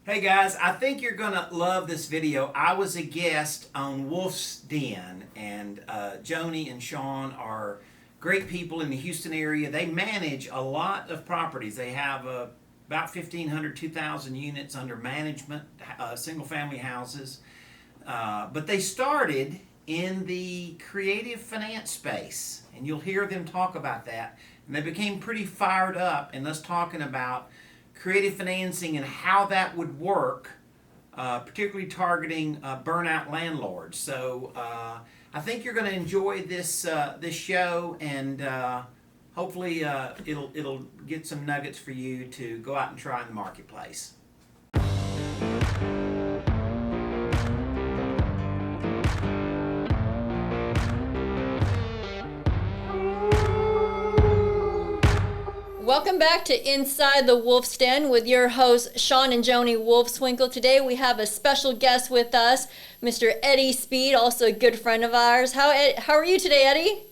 Hey guys, I think you're gonna love this video. I was a guest on Wolf's Den, and Joni and Shawn are great people in the Houston area. They manage a lot of properties. They have about 1,500, 2,000 units under management, single family houses. But they started in the creative finance space, and you'll hear them talk about that. And they became pretty fired up in us talking about creative financing and how that would work, particularly targeting burnout landlords. So I think you're going to enjoy this show, and hopefully it'll get some nuggets for you to go out and try in the marketplace. Welcome back to Inside the Wolf's Den with your hosts, Shawn and Joni Wolfswinkel. Today we have a special guest with us, Mr. Eddie Speed, also a good friend of ours. How are you today, Eddie?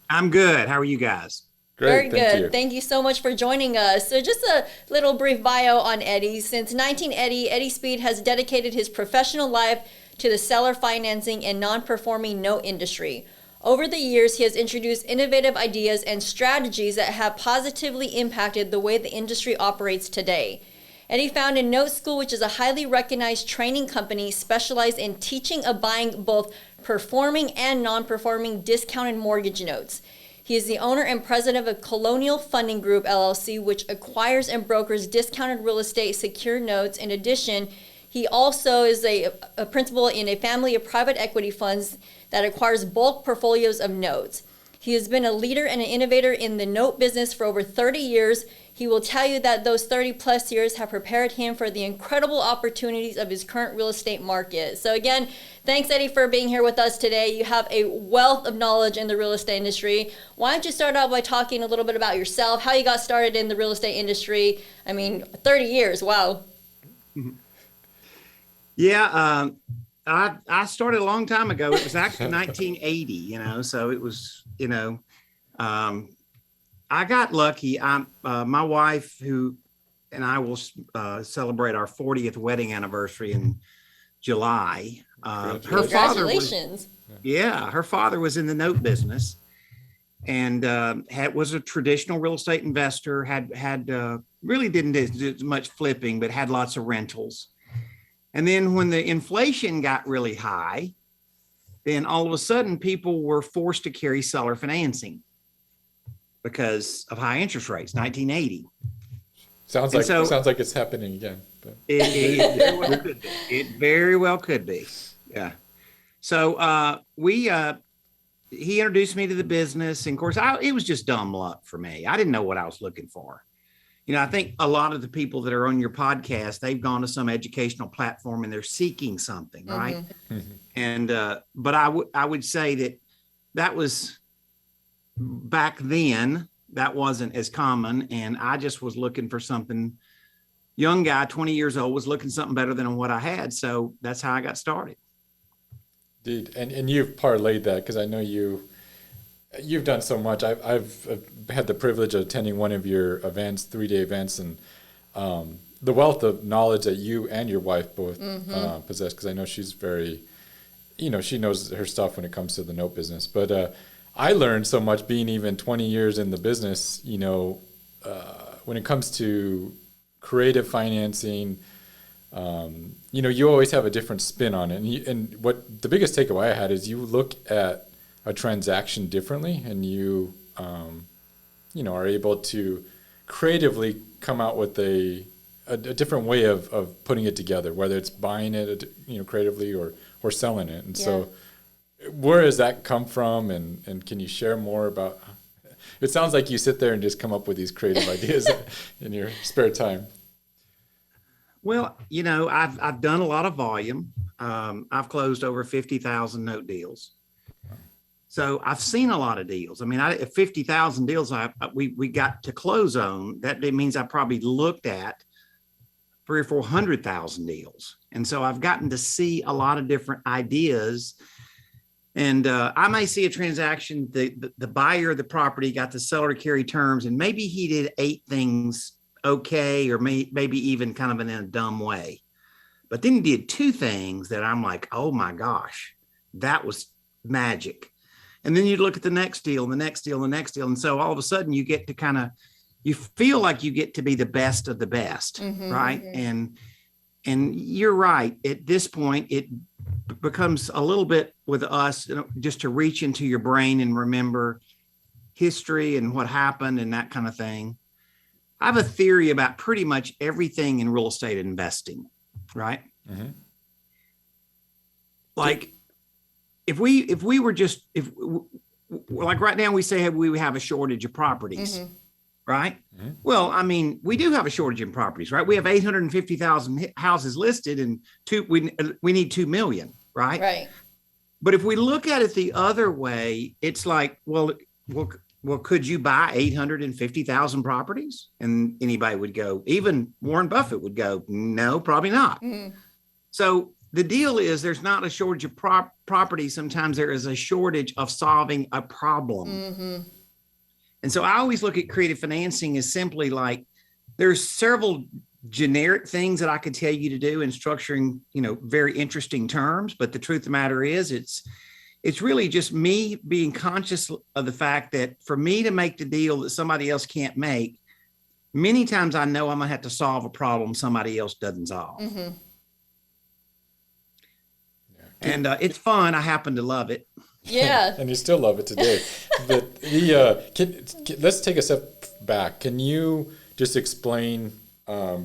I'm good. How are you guys? Very good. Thank you so much for joining us. So just a little brief bio on Eddie. Since 1980, Eddie Speed has dedicated his professional life to the seller financing and non-performing note industry. Over the years, he has introduced innovative ideas and strategies that have positively impacted the way the industry operates today. Eddie founded Note School, which is a highly recognized training company specialized in teaching of buying both performing and non-performing discounted mortgage notes. He is the owner and president of Colonial Funding Group, LLC, which acquires and brokers discounted real estate secured notes. In addition, he also is a principal in a family of private equity funds that acquires bulk portfolios of notes. He has been a leader and an innovator in the note business for over 30 years. He will tell you that those 30 plus years have prepared him for the incredible opportunities of his current real estate market. So again, thanks Eddie for being here with us today. You have a wealth of knowledge in the real estate industry. Why don't you start out by talking a little bit about yourself, how you got started in the real estate industry? I mean, 30 years, wow. Yeah, I started a long time ago. It was actually 1980, so it was, I got lucky. My wife, who and I will celebrate our 40th wedding anniversary in July. Congratulations. Her father was in the note business and was a traditional real estate investor, had really didn't do much flipping, but had lots of rentals. And then when the inflation got really high, then all of a sudden people were forced to carry seller financing because of high interest rates, 1980. Sounds like it's happening again. But. It very well could be. Yeah. So he introduced me to the business. And of course, it was just dumb luck for me. I didn't know what I was looking for. I think a lot of the people that are on your podcast, they've gone to some educational platform and they're seeking something, right? Mm-hmm. And but I would say that was back then, that wasn't as common, and I just was looking for something. Young guy, 20 years old, was looking something better than what I had, so that's how I got started. Dude, and you've parlayed that because I know you've done so much. I've had the privilege of attending one of your events, 3-day events, and the wealth of knowledge that you and your wife both possess, because I know she's very, she knows her stuff when it comes to the note business. But I learned so much being even 20 years in the business, when it comes to creative financing, you always have a different spin on it. And what the biggest takeaway I had is you look at a transaction differently, and you are able to creatively come out with a different way of putting it together, whether it's buying it creatively or selling it. And so where does that come from, and can you share more about it? Sounds like you sit there and just come up with these creative ideas in your spare time. Well, I've done a lot of volume. I've closed over 50,000 note deals. So I've seen a lot of deals. I mean, 50,000 deals we got to close on. That means I probably looked at 300,000 or 400,000 deals. And so I've gotten to see a lot of different ideas. And I may see a transaction, the buyer of the property got the seller to carry terms, and maybe he did 8 things okay, or maybe even kind of in a dumb way. But then he did two things that I'm like, oh my gosh, that was magic. And then you look at the next deal and the next deal and the next deal. And so all of a sudden you get to you feel like you get to be the best of the best, right? And you're right. At this point, it becomes a little bit with us, just to reach into your brain and remember history and what happened and that kind of thing. I have a theory about pretty much everything in real estate investing, right? Like if we were just, like right now we say we have a shortage of properties, right? Well, I mean, we do have a shortage in properties, right? We have 850,000 houses listed and we need 2 million, right? Right. But if we look at it the other way, it's like, well, could you buy 850,000 properties? And anybody would go, even Warren Buffett would go, no, probably not. So the deal is there's not a shortage of property. Sometimes there is a shortage of solving a problem. And so I always look at creative financing as simply like there's several generic things that I could tell you to do in structuring, very interesting terms. But the truth of the matter is it's really just me being conscious of the fact that for me to make the deal that somebody else can't make, many times I know I'm gonna have to solve a problem somebody else doesn't solve. And it's fun. I happen to love it. Yeah. And you still love it today. But let's take a step back. Can you just explain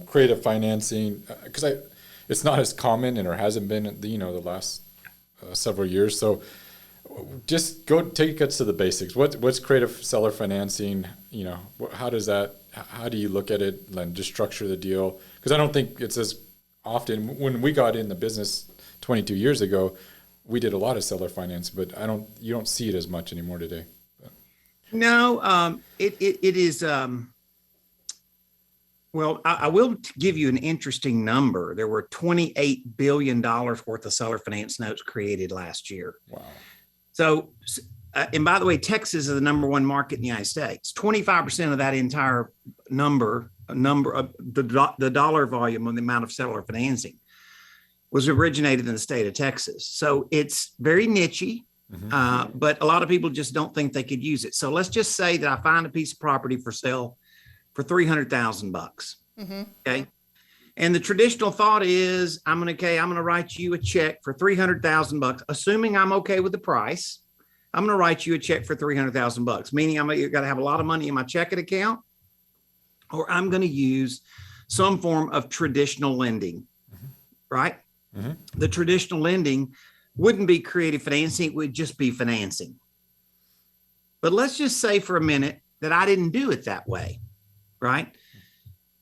creative financing? Because it's not as common or hasn't been, the last several years. So just take us to the basics. What's creative seller financing? How do you look at it and just structure the deal? Because I don't think it's as often. When we got in the business 22 years ago, we did a lot of seller finance, but you don't see it as much anymore today. No, it is. Well, I will give you an interesting number. There were $28 billion worth of seller finance notes created last year. Wow. So, and by the way, Texas is the number one market in the United States. 25% of that entire number of the dollar volume on the amount of seller financing was originated in the state of Texas. So it's very niche, but a lot of people just don't think they could use it. So let's just say that I find a piece of property for sale for $300,000. Okay. And the traditional thought is I'm going to write you a check for $300,000, assuming I'm okay with the price. I'm going to write you a check for $300,000, meaning I'm going to have a lot of money in my checking account, or I'm going to use some form of traditional lending, right? The traditional lending wouldn't be creative financing. It would just be financing. But let's just say for a minute that I didn't do it that way, right?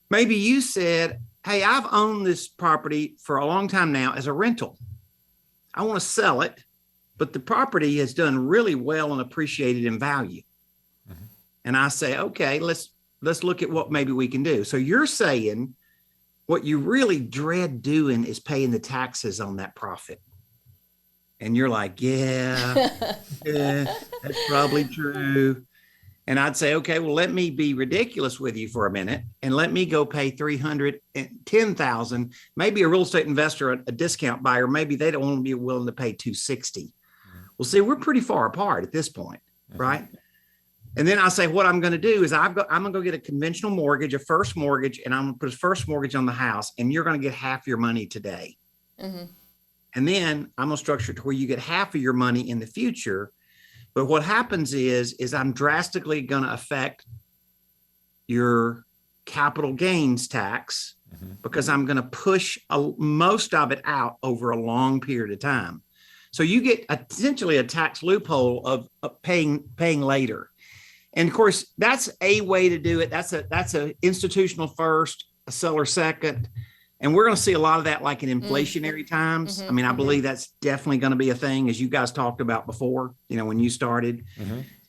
Maybe you said, hey, I've owned this property for a long time now as a rental. I want to sell it, but the property has done really well and appreciated in value. And I say, okay, let's look at what maybe we can do. So you're saying what you really dread doing is paying the taxes on that profit. And you're like, yeah, that's probably true. And I'd say, okay, well, let me be ridiculous with you for a minute and let me go pay $310,000. Maybe a real estate investor, a discount buyer, maybe they don't want to be willing to pay $260,000. Well, see, we're pretty far apart at this point, right? And then I say, what I'm going to do is I'm going to go get a conventional mortgage, a first mortgage, and I'm going to put a first mortgage on the house, and you're going to get half your money today. And then I'm going to structure it to where you get half of your money in the future. But what happens is I'm drastically going to affect your capital gains tax because I'm going to push most of it out over a long period of time. So you get essentially a tax loophole of paying later. And of course, that's a way to do it. That's a institutional first, a seller second. And we're going to see a lot of that like in inflationary times. I mean, I believe that's definitely going to be a thing, as you guys talked about before, when you started.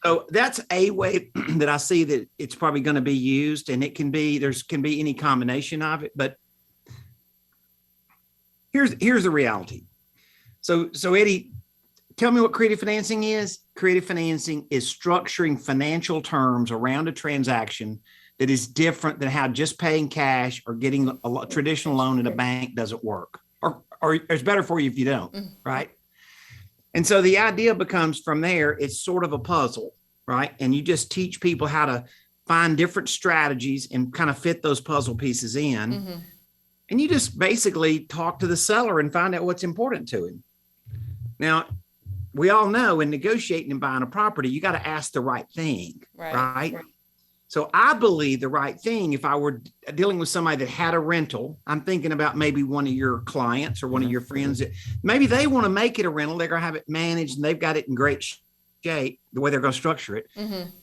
So that's a way that I see that it's probably going to be used, and can be any combination of it. But here's the reality. So Eddie, tell me what creative financing is. Creative financing is structuring financial terms around a transaction that is different than how just paying cash or getting a traditional loan at a bank doesn't work. or it's better for you if you don't, right? And so the idea becomes from there, it's sort of a puzzle, right? And you just teach people how to find different strategies and kind of fit those puzzle pieces in. And you just basically talk to the seller and find out what's important to him. Now, we all know in negotiating and buying a property, you got to ask the right thing, right? So I believe the right thing, if I were dealing with somebody that had a rental, I'm thinking about maybe one of your clients or one of your friends that maybe they want to make it a rental. They're going to have it managed and they've got it in great shape, the way they're going to structure it.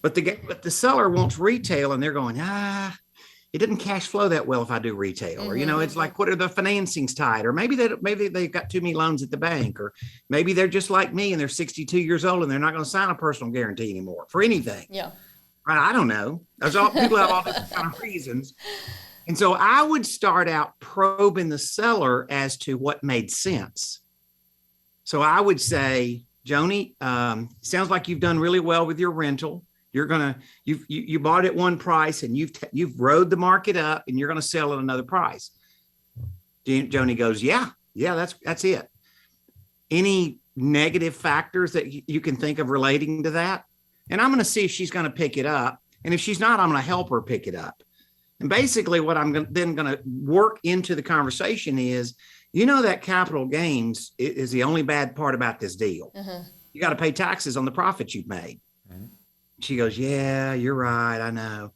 But the seller wants retail and they're going, it doesn't cash flow that well if I do retail, or, it's like, what are the financings tight? Or maybe they've got too many loans at the bank, or maybe they're just like me and they're 62 years old and they're not going to sign a personal guarantee anymore for anything. Yeah. Right. I don't know. People have all different kind of reasons. And so I would start out probing the seller as to what made sense. So I would say, Joni, sounds like you've done really well with your rental. You bought at one price and you've rode the market up and you're going to sell at another price. Joni goes, yeah, that's it. Any negative factors that you can think of relating to that? And I'm going to see if she's going to pick it up. And if she's not, I'm going to help her pick it up. And basically what I'm then going to work into the conversation is, that capital gains is the only bad part about this deal. You got to pay taxes on the profits you've made. She goes, yeah, you're right. I know.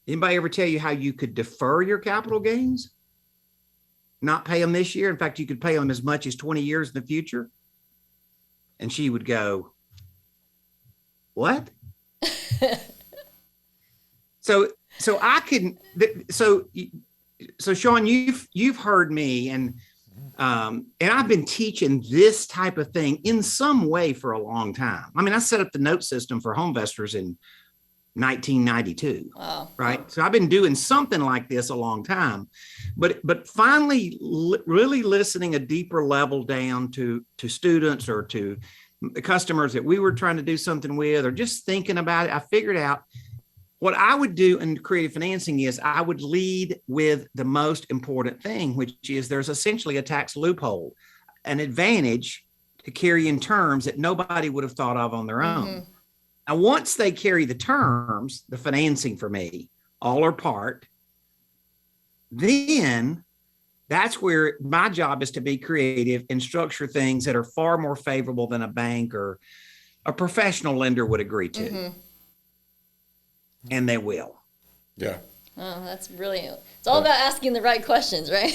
Anybody ever tell you how you could defer your capital gains? Not pay them this year. In fact, you could pay them as much as 20 years in the future. And she would go, what? So Shawn, you've heard me and I've been teaching this type of thing in some way for a long time. I mean, I set up the note system for Homevestors in 1992. Wow. Right. So I've been doing something like this a long time, but finally really listening a deeper level down to students or to the customers that we were trying to do something with, or just thinking about it. I figured out what I would do in creative financing is I would lead with the most important thing, which is there's essentially a tax loophole, an advantage to carry in terms that nobody would have thought of on their own. Now, once they carry the terms, the financing for me, all or part, then that's where my job is to be creative and structure things that are far more favorable than a bank or a professional lender would agree to. And they will. Yeah. Oh, that's brilliant. It's all about asking the right questions, right?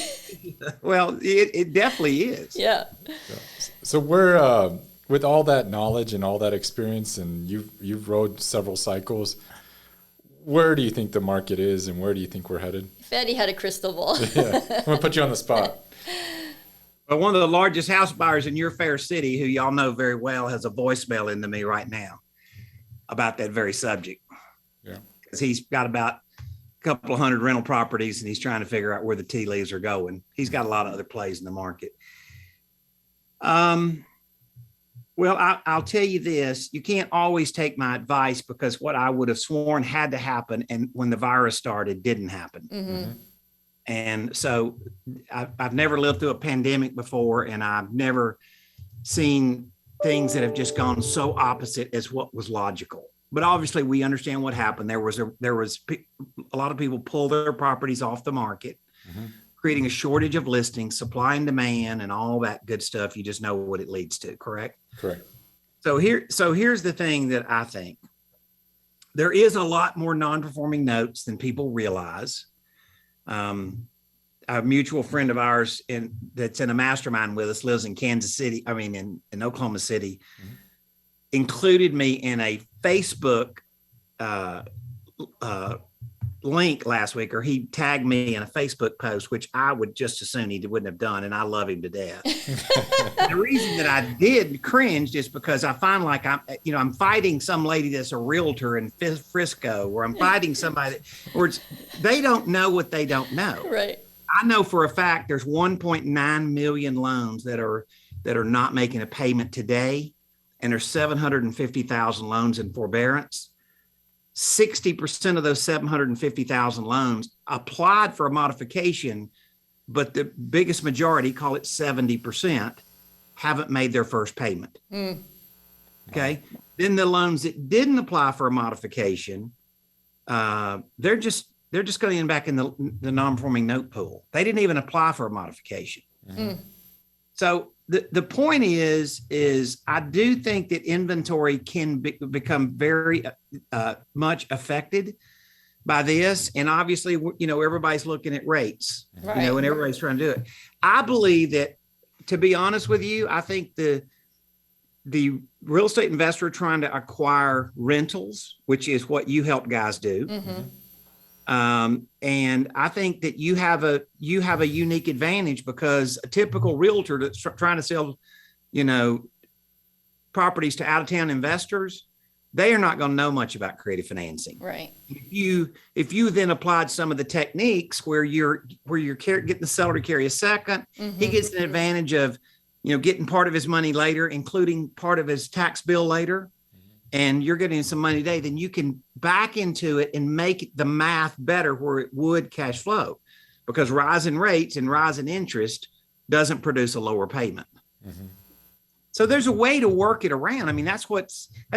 Well, it definitely is. Yeah. So we're with all that knowledge and all that experience, and you've rode several cycles. Where do you think the market is, and where do you think we're headed? If Eddie had a crystal ball. Yeah, I'm gonna put you on the spot. Well, one of the largest house buyers in your fair city, who y'all know very well, has a voicemail into me right now about that very subject. Yeah, because he's got about a couple of hundred rental properties, and he's trying to figure out where the tea leaves are going. He's got a lot of other plays in the market. Well, I'll tell you this, you can't always take my advice, because what I would have sworn had to happen, and when the virus started, didn't happen. And so I've never lived through a pandemic before, and I've never seen things that have just gone so opposite as what was logical. But obviously we understand what happened. There was a lot of people pull their properties off the market, creating a shortage of listings, supply and demand, and all that good stuff. You just know what it leads to, correct? Correct. So here's the thing that I think. There is a lot more non-performing notes than people realize. A mutual friend of ours that's in a mastermind with us lives in Kansas City, in Oklahoma City, included me in a Facebook link last week, or he tagged me in a Facebook post, which I would just as soon he wouldn't have done, and I love him to death. The reason that I did cringed is because I find like I'm fighting some lady that's a realtor in Frisco, or I'm fighting somebody that, they don't know what they don't know. Right. I know for a fact there's 1.9 million loans that are not making a payment today, and there's 750,000 loans in forbearance. 60% of those 750,000 loans applied for a modification but the biggest majority, call it 70%, haven't made their first payment. Okay. Then the loans that didn't apply for a modification, they're just going to end back in the non-performing note pool. They didn't even apply for a modification. So the point is I do think that inventory can become very much affected by this. And obviously, everybody's looking at rates, and everybody's trying to do it. I believe that, to be honest with you, I think the real estate investor trying to acquire rentals, which is what you help guys do. And I think that you have a unique advantage, because a typical realtor that's trying to sell, properties to out-of-town investors, they are not going to know much about creative financing. Right. If you then applied some of the techniques where you're getting the seller to carry a second, he gets an advantage of, getting part of his money later, including part of his tax bill later, and you're getting some money today, then you can back into it and make the math better where it would cash flow, because rising rates and rising interest doesn't produce a lower payment. So there's a way to work it around. I mean, that's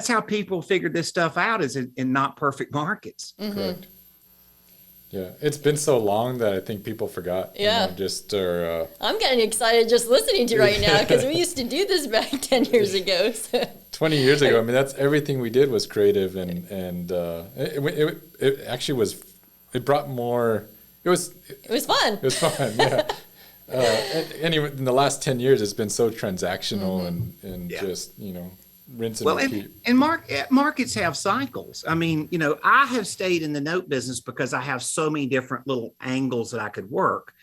how people figured this stuff out, is in not perfect markets. Correct. Yeah, it's been so long that I think people forgot. Yeah. I'm getting excited just listening to you right now, because we used to do this back 10 years ago. So. 20 years ago. I mean, that's everything we did was creative, and it actually was. It brought more. It was fun. It was fun. Yeah. Anyway, in the last 10 years, it's been so transactional and just rinse and repeat. And markets have cycles. I mean, I have stayed in the note business because I have so many different little angles that I could work.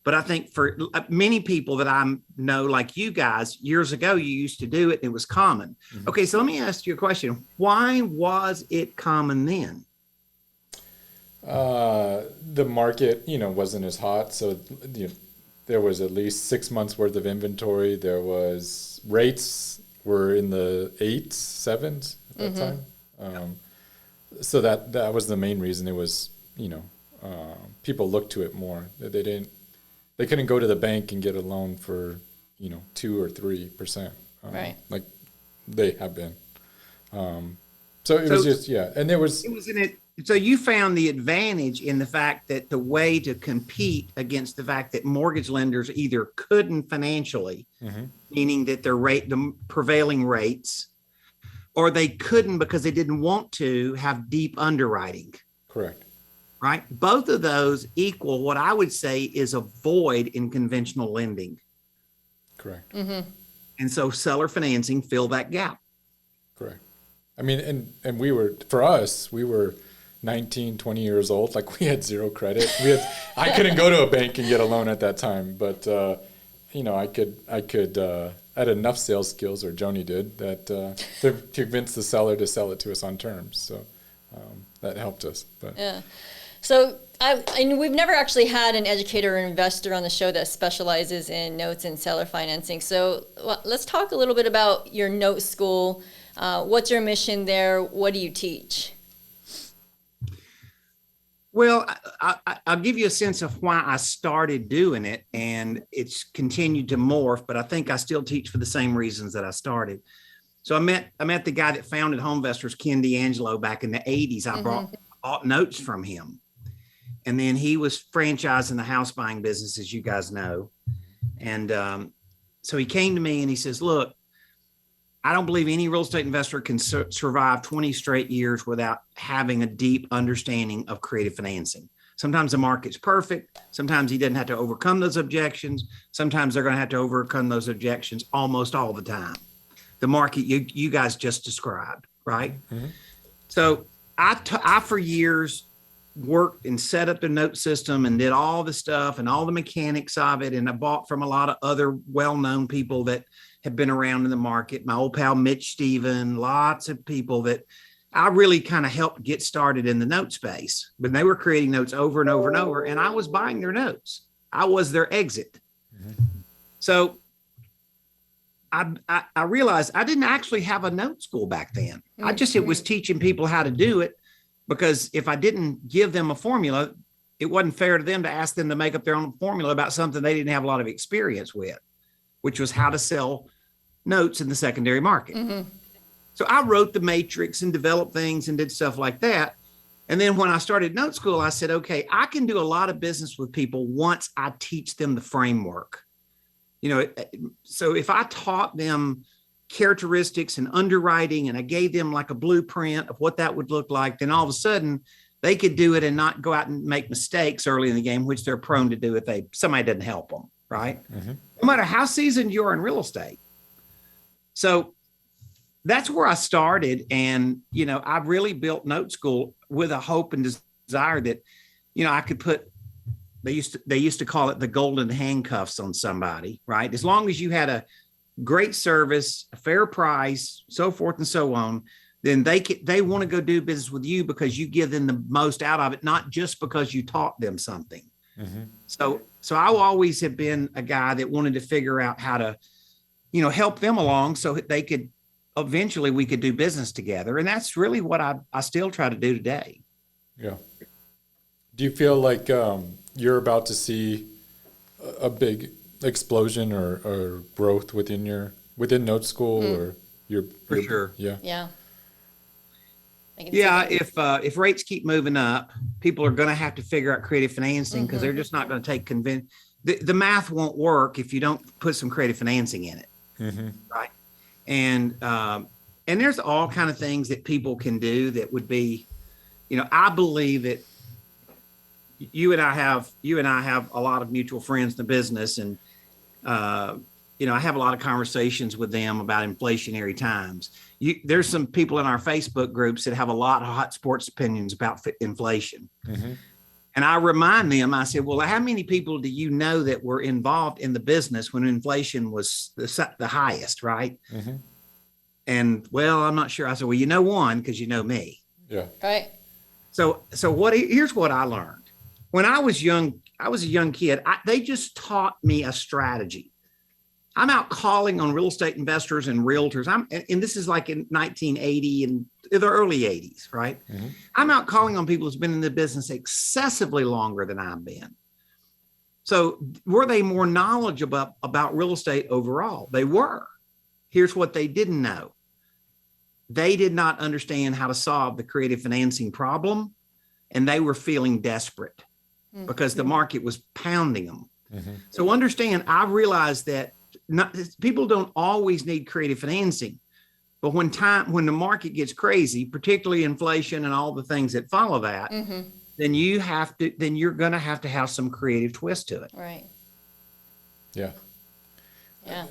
But I think for many people that I know, like you guys, years ago, you used to do it and it was common. Okay, so let me ask you a question. Why was it common then? The market, wasn't as hot. So, there was at least 6 months worth of inventory. There was rates were in the 8s, 7s at that time. So that was the main reason. It was, people looked to it more. They couldn't go to the bank and get a loan for, 2 or 3%. Right. Like they have been. So it was just, and there was. So you found the advantage in the fact that the way to compete against the fact that mortgage lenders either couldn't financially, meaning that the prevailing rates, or they couldn't because they didn't want to have deep underwriting. Correct. Right? Both of those equal what I would say is a void in conventional lending. Correct. And so seller financing filled that gap. Correct. I mean, and we were 19, 20 years old. Like, we had zero credit. I couldn't go to a bank and get a loan at that time, but I had enough sales skills, or Joni did, that to convince the seller to sell it to us on terms. So that helped us. But yeah. So we've never actually had an educator or investor on the show that specializes in notes and seller financing. So let's talk a little bit about your note school. What's your mission there? What do you teach? Well, I'll give you a sense of why I started doing it, and it's continued to morph, but I think I still teach for the same reasons that I started. So I met the guy that founded Homevestors, Ken D'Angelo, back in the 80s. I bought notes from him. And then he was franchising the house buying business, as you guys know. And so he came to me and he says, look, I don't believe any real estate investor can survive 20 straight years without having a deep understanding of creative financing. Sometimes the market's perfect. Sometimes he doesn't have to overcome those objections. Sometimes they're going to have to overcome those objections almost all the time. The market you guys just described, right? So I for years worked and set up the note system and did all the stuff and all the mechanics of it. And I bought from a lot of other well-known people that have been around in the market. My old pal, Mitch Stephen, lots of people that I really kind of helped get started in the note space, but they were creating notes over and over and over. And I was buying their notes. I was their exit. So I realized I didn't actually have a note school back then. It was teaching people how to do it, because if I didn't give them a formula, it wasn't fair to them to ask them to make up their own formula about something they didn't have a lot of experience with, which was how to sell notes in the secondary market. So I wrote the matrix and developed things and did stuff like that. And then when I started note school, I said, okay, I can do a lot of business with people once I teach them the framework. So if I taught them characteristics and underwriting and I gave them like a blueprint of what that would look like, then all of a sudden they could do it and not go out and make mistakes early in the game, which they're prone to do if somebody doesn't help them, right? No matter how seasoned you are in real estate. So that's where I started. And, I really built note school with a hope and desire that, I could put, they used to call it the golden handcuffs on somebody, right? As long as you had a great service, a fair price, so forth and so on, then they want to go do business with you because you give them the most out of it, not just because you taught them something. So I always have been a guy that wanted to figure out how to, help them along so they could, eventually we could do business together. And that's really what I still try to do today. Yeah. Do you feel like you're about to see a big explosion or growth within note school or your For sure. Yeah. Yeah. Yeah, if rates keep moving up, people are going to have to figure out creative financing because they're just not going to take the math won't work if you don't put some creative financing in it, right? And there's all kind of things that people can do that would be, I believe that you and I have a lot of mutual friends in the business, and I have a lot of conversations with them about inflationary times. There's some people in our Facebook groups that have a lot of hot sports opinions about inflation. And I remind them, I said, well, how many people do you know that were involved in the business when inflation was the highest, right? And, well, I'm not sure. I said, well, one, because you know me. Yeah. Right. So here's what I learned. When I was a young kid, they just taught me a strategy. I'm out calling on real estate investors and realtors. And this is like in 1980 and the early 80s, right? I'm out calling on people who's been in the business excessively longer than I've been. So were they more knowledgeable about real estate overall? They were. Here's what they didn't know. They did not understand how to solve the creative financing problem, and they were feeling desperate because the market was pounding them. So understand, I realized that people don't always need creative financing, but when the market gets crazy, particularly inflation and all the things that follow that, then you're going to have some creative twist to it. Right. Yeah. Yeah.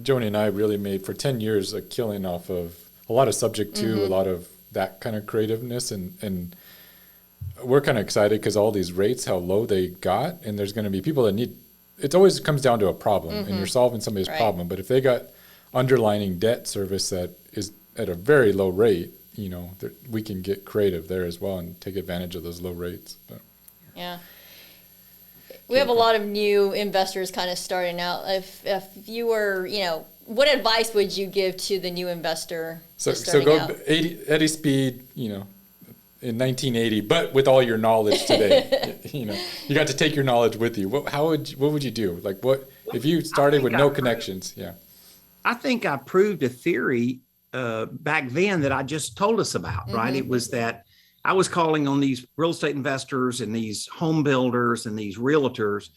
Joni and I really made for 10 years a killing off of a lot of subject to a lot of that kind of creativeness, and we're kind of excited because all these rates, how low they got, and there's going to be people that need. It always comes down to a problem, and you're solving somebody's problem. But if they got underlining debt service that is at a very low rate, we can get creative there as well and take advantage of those low rates. But. Yeah. We have a lot of new investors kind of starting out. If you were, what advice would you give to the new investor? So go Eddie Speed, in 1980, but with all your knowledge today, you got to take your knowledge with you. What would you do? Like if you started with no connections? Yeah. I think I proved a theory back then that I just told us about, right? It was that I was calling on these real estate investors and these home builders and these realtors.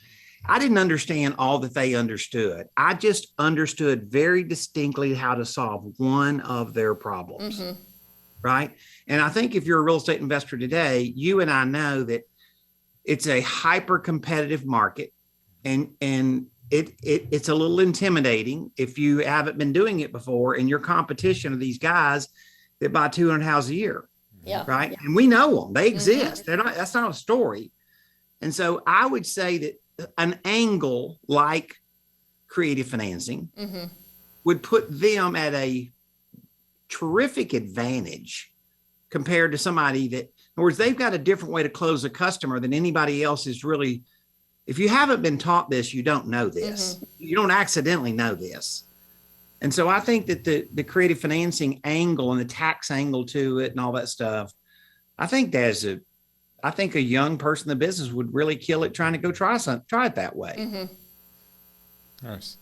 I didn't understand all that they understood. I just understood very distinctly how to solve one of their problems, right? And I think if you're a real estate investor today, you and I know that it's a hyper competitive market, and it's a little intimidating if you haven't been doing it before, and your competition are these guys that buy 200 houses a year. Yeah. Right. And we know them. They exist. That's not a story. And so I would say that an angle like creative financing would put them at a terrific advantage compared to somebody that, in other words, they've got a different way to close a customer than anybody else is really. If you haven't been taught this, you don't know this. You don't accidentally know this. And so I think that the creative financing angle and the tax angle to it and all that stuff, I think I think a young person in the business would really kill it trying to go try it that way. Mm-hmm. Nice.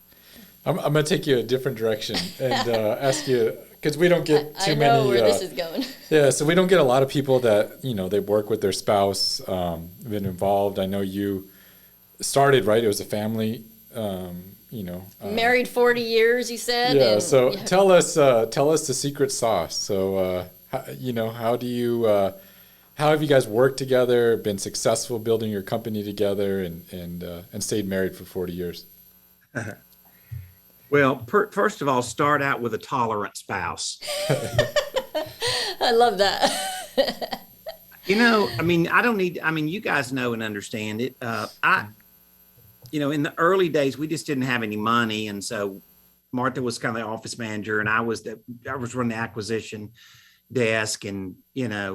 I'm going to take you a different direction and ask you, because we don't get too many. I know where this is going. Yeah, so we don't get a lot of people that, they work with their spouse, been involved. I know you started, right? It was a family, married 40 years, you said. Yeah, and, so tell us the secret sauce. So, how have you guys worked together, been successful building your company together, and stayed married for 40 years? Well, first of all, start out with a tolerant spouse. I love that. You guys know and understand it. In the early days, we just didn't have any money. And so Martha was kind of the office manager and I was running the acquisition desk. And,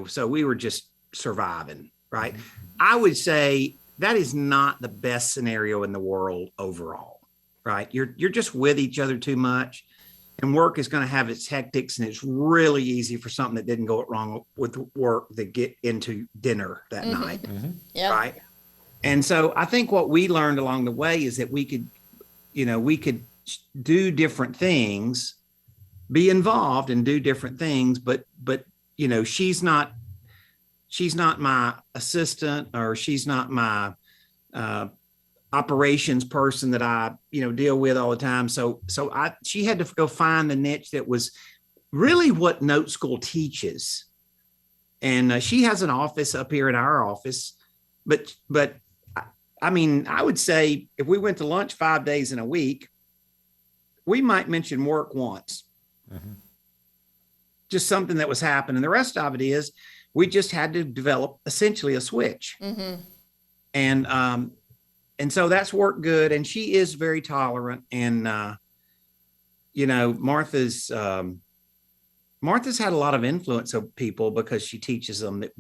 so we were just surviving, right? I would say that is not the best scenario in the world overall, right? You're just with each other too much, and work is going to have its hectics, and it's really easy for something that didn't go wrong with work to get into dinner that night, right? And so I think what we learned along the way is that we could do different things, be involved and do different things, but she's not my assistant, or she's not my operations person that I deal with all the time. So she had to go find the niche that was really what Note School teaches. And she has an office up here in our office, but I would say if we went to lunch 5 days in a week, we might mention work once. Just something that was happening. The rest of it is we just had to develop essentially a switch. And so that's worked good. And she is very tolerant. And, Martha's had a lot of influence of people because she teaches them that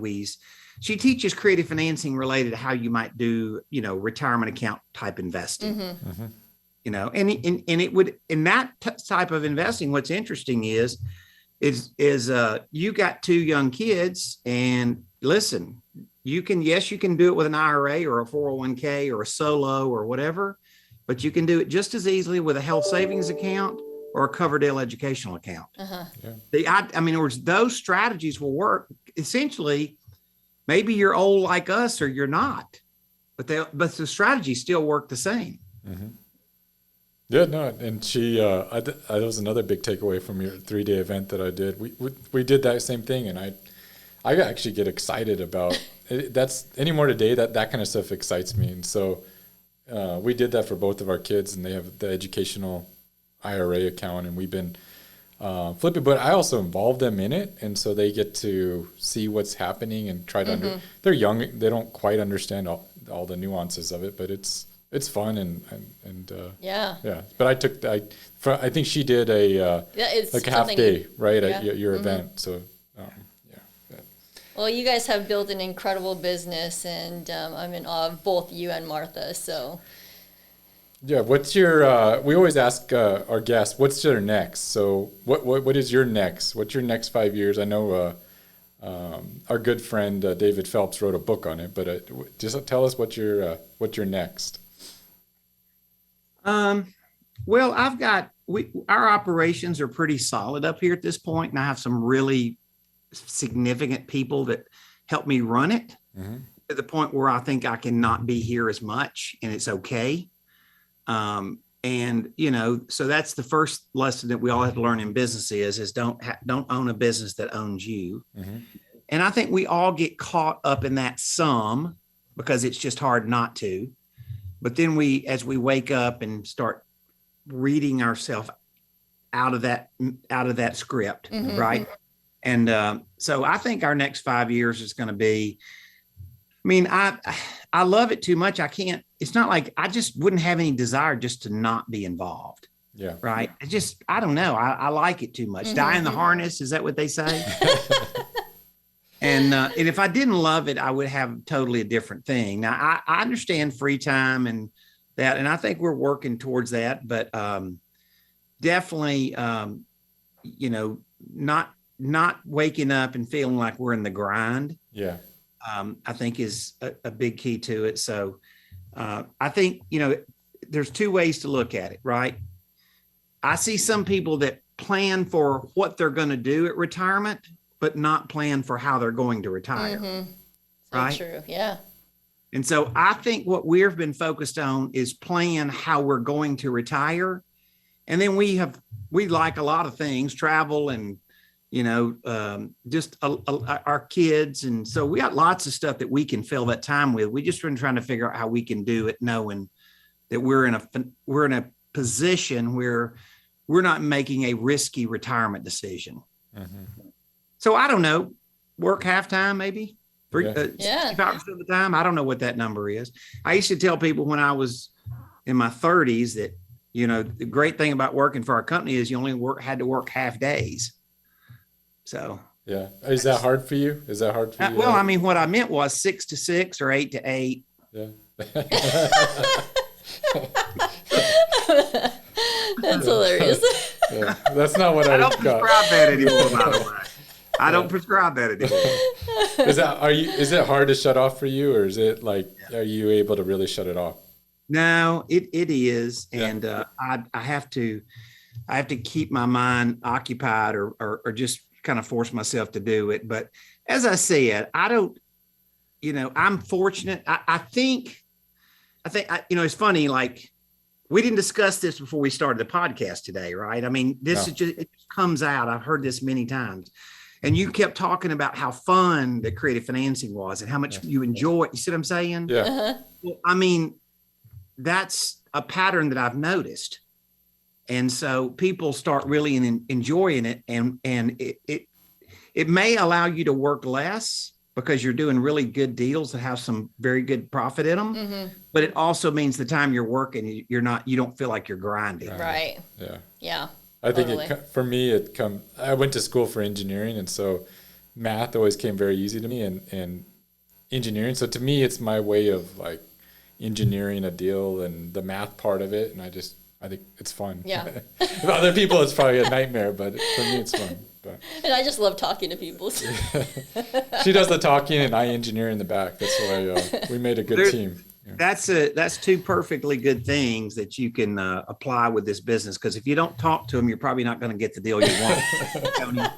she teaches creative financing related to how you might do, retirement account type investing, and it would, in that type of investing, what's interesting is you got two young kids, and listen, you can do it with an IRA or a 401k or a solo or whatever, but you can do it just as easily with a health savings account or a Coverdell educational account. Those strategies will work. Essentially, maybe you're old like us or you're not, but the strategies still work the same. Yeah, no, and she, that was another big takeaway from your 3-day event that I did. We did that same thing, and I actually get excited about it. That's anymore today. That kind of stuff excites me, and so we did that for both of our kids, and they have the educational IRA account, and we've been flipping. But I also involve them in it, and so they get to see what's happening and try to. They're young; they don't quite understand all the nuances of it, but it's fun and yeah. But I think she did a half day right at your event. So Well, you guys have built an incredible business, and I'm in awe of both you and Martha. So yeah, what's your? We always ask our guests, what's their next? So what is your next? What's your next 5 years? I know our good friend David Phelps wrote a book on it, but just tell us what's your next. Well, our operations are pretty solid up here at this point, and I have some really significant people that help me run it to the point where I think I can not be here as much, and it's okay. So that's the first lesson that we all have to learn in business is don't own a business that owns you. And I think we all get caught up in that some because it's just hard not to. But then as we wake up and start reading ourselves out of that script, right? And so I think our next 5 years is going to be, I love it too much. It's not like I just wouldn't have any desire just to not be involved. Yeah. Right. I don't know. I like it too much. Die in the harness. Is that what they say? And if I didn't love it, I would have totally a different thing. Now, I understand free time and that, and I think we're working towards that, but definitely, not waking up and feeling like we're in the grind. Yeah. I think is a big key to it. So I think, there's two ways to look at it, right? I see some people that plan for what they're going to do at retirement, but not plan for how they're going to retire. So right? true. Yeah. And so I think what we've been focused on is plan how we're going to retire. And then we like a lot of things, travel and, just our kids. And so we got lots of stuff that we can fill that time with. We just been trying to figure out how we can do it, knowing that we're in a position where we're not making a risky retirement decision. So I don't know, work half-time maybe, 65% of the time. I don't know what that number is. I used to tell people when I was in my 30s that, the great thing about working for our company is you only had to work half days. So. Yeah. Is that hard for you? Well, I mean, what I meant was 6 to 6 or 8 to 8. Yeah. That's hilarious. Yeah. That's not what I don't prescribe that anymore, by the way. I don't prescribe that anymore. Is it hard to shut off for you, or is it are you able to really shut it off? No, it is. Yeah. And I have to keep my mind occupied or just kind of force myself to do it. But as I said, I don't, I'm fortunate. I think, it's funny, like we didn't discuss this before we started the podcast today, right? I mean, this is just, it comes out. I've heard this many times. And you kept talking about how fun the creative financing was and how much you enjoy it. You see what I'm saying? Yeah. Well, I mean, that's a pattern that I've noticed. And so people start really enjoying it. And it may allow you to work less because you're doing really good deals that have some very good profit in them. But it also means the time you're working, you don't feel like you're grinding. Right. Yeah. Yeah. I think for me, I went to school for engineering, and so math always came very easy to me and engineering. So to me, it's my way of like engineering a deal and the math part of it. And I think it's fun. Yeah. For other people, it's probably a nightmare, but for me, it's fun. But. And I just love talking to people. So. She does the talking and I engineer in the back. That's why we made a good team. Yeah. That's two perfectly good things that you can apply with this business. Because if you don't talk to them, you're probably not going to get the deal you want. Joni.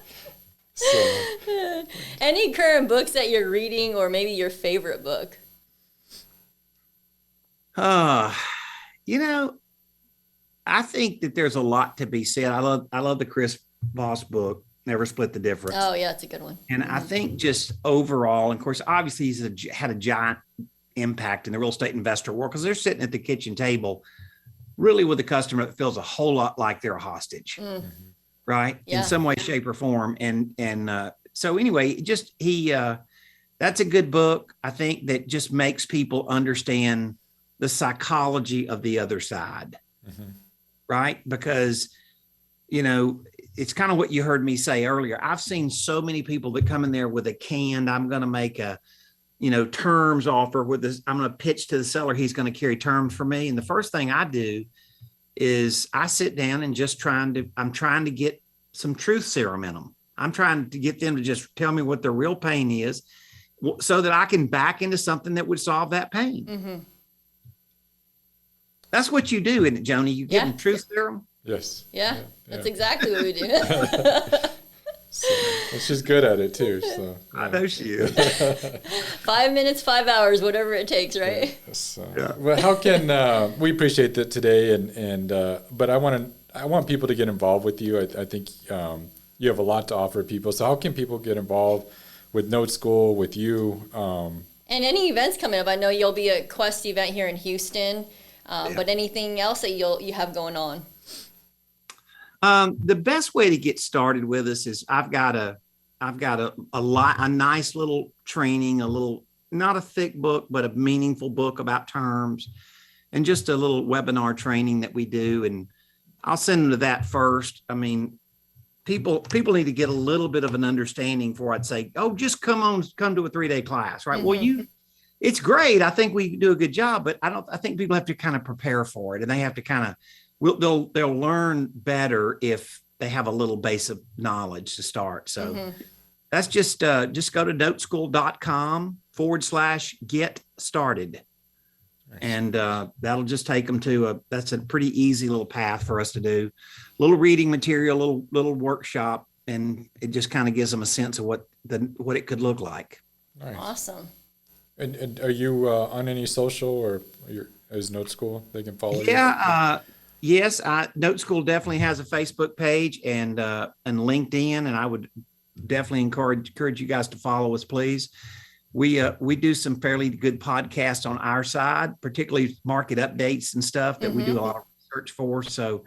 So. Any current books that you're reading, or maybe your favorite book? I think that there's a lot to be said. I love the Chris Voss book, Never Split the Difference. Oh yeah, it's a good one. And I think just overall, and of course, obviously he's had a giant impact in the real estate investor world because they're sitting at the kitchen table really with a customer that feels a whole lot like they're a hostage, right? Yeah. In some way, shape, or form. And so anyway, that's a good book. I think that just makes people understand the psychology of the other side, right? Because, it's kind of what you heard me say earlier. I've seen so many people that come in there with I'm going to make a, terms offer with this. I'm going to pitch to the seller. He's going to carry terms for me. And the first thing I do is I sit down and I'm trying to get some truth serum in them. I'm trying to get them to just tell me what their real pain is so that I can back into something that would solve that pain. That's what you do, isn't it, Joni? You give them truth serum? Yes. Yeah, that's exactly what we do. So, she's good at it too. So I know she is. 5 minutes, 5 hours, whatever it takes, right? Well, how can we appreciate that today? But I want people to get involved with you. I think you have a lot to offer people. So how can people get involved with Note School, with you? And any events coming up? I know you'll be at Quest event here in Houston. But anything else that you have going on? The best way to get started with us is I've got a nice little training, not a thick book, but a meaningful book about terms, and just a little webinar training that we do. And I'll send them to that first. I mean, people need to get a little bit of an understanding before I'd say, oh, just come to a 3-day class, right? Well, it's great. I think we do a good job, but I think people have to kind of prepare for it, and they have to kind of, they'll learn better if they have a little base of knowledge to start. So that's just go to noteschool.com /get started. And that'll just take them to that's a pretty easy little path for us to do. Little reading material, little workshop, and it just kind of gives them a sense of what it could look like. Nice. Awesome. And are you on any social, or is Note School? They can follow you? Yeah. Yes. Note School definitely has a Facebook page and LinkedIn, and I would definitely encourage you guys to follow us, please. We do some fairly good podcasts on our side, particularly market updates and stuff that we do a lot of research for. So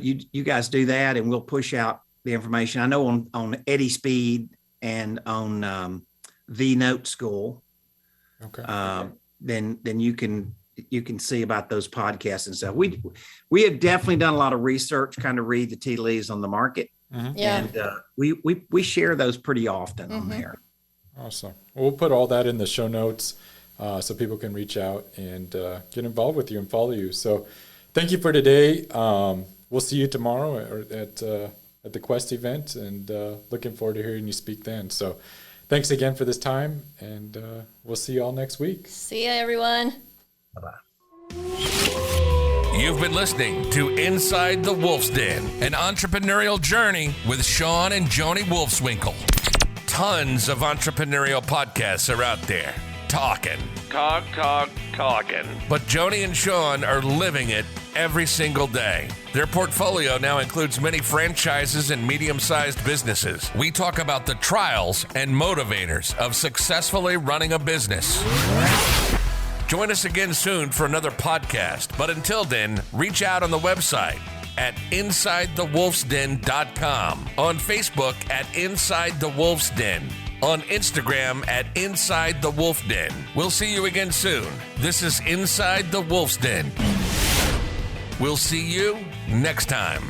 you guys do that, and we'll push out the information. I know on Eddie Speed and on the Note School. Okay. Then you can see about those podcasts and stuff. We have definitely done a lot of research, kind of read the tea leaves on the market, and we share those pretty often on there. Awesome. We'll put all that in the show notes so people can reach out and get involved with you and follow you. So thank you for today. We'll see you tomorrow at the Quest event, and looking forward to hearing you speak then. So thanks again for this time, and we'll see you all next week. See ya, everyone. Bye-bye. You've been listening to Inside the Wolf's Den, an entrepreneurial journey with Shawn and Joni Wolfswinkel. Tons of entrepreneurial podcasts are out there. Talking. But Joni and Shawn are living it every single day. Their portfolio now includes many franchises and medium-sized businesses. We talk about the trials and motivators of successfully running a business. Join us again soon for another podcast. But until then, reach out on the website at InsideTheWolfsDen.com, on Facebook at Inside the Wolf's Den, on Instagram at Inside the Wolf Den. We'll see you again soon. This is Inside the Wolf's Den. We'll see you next time.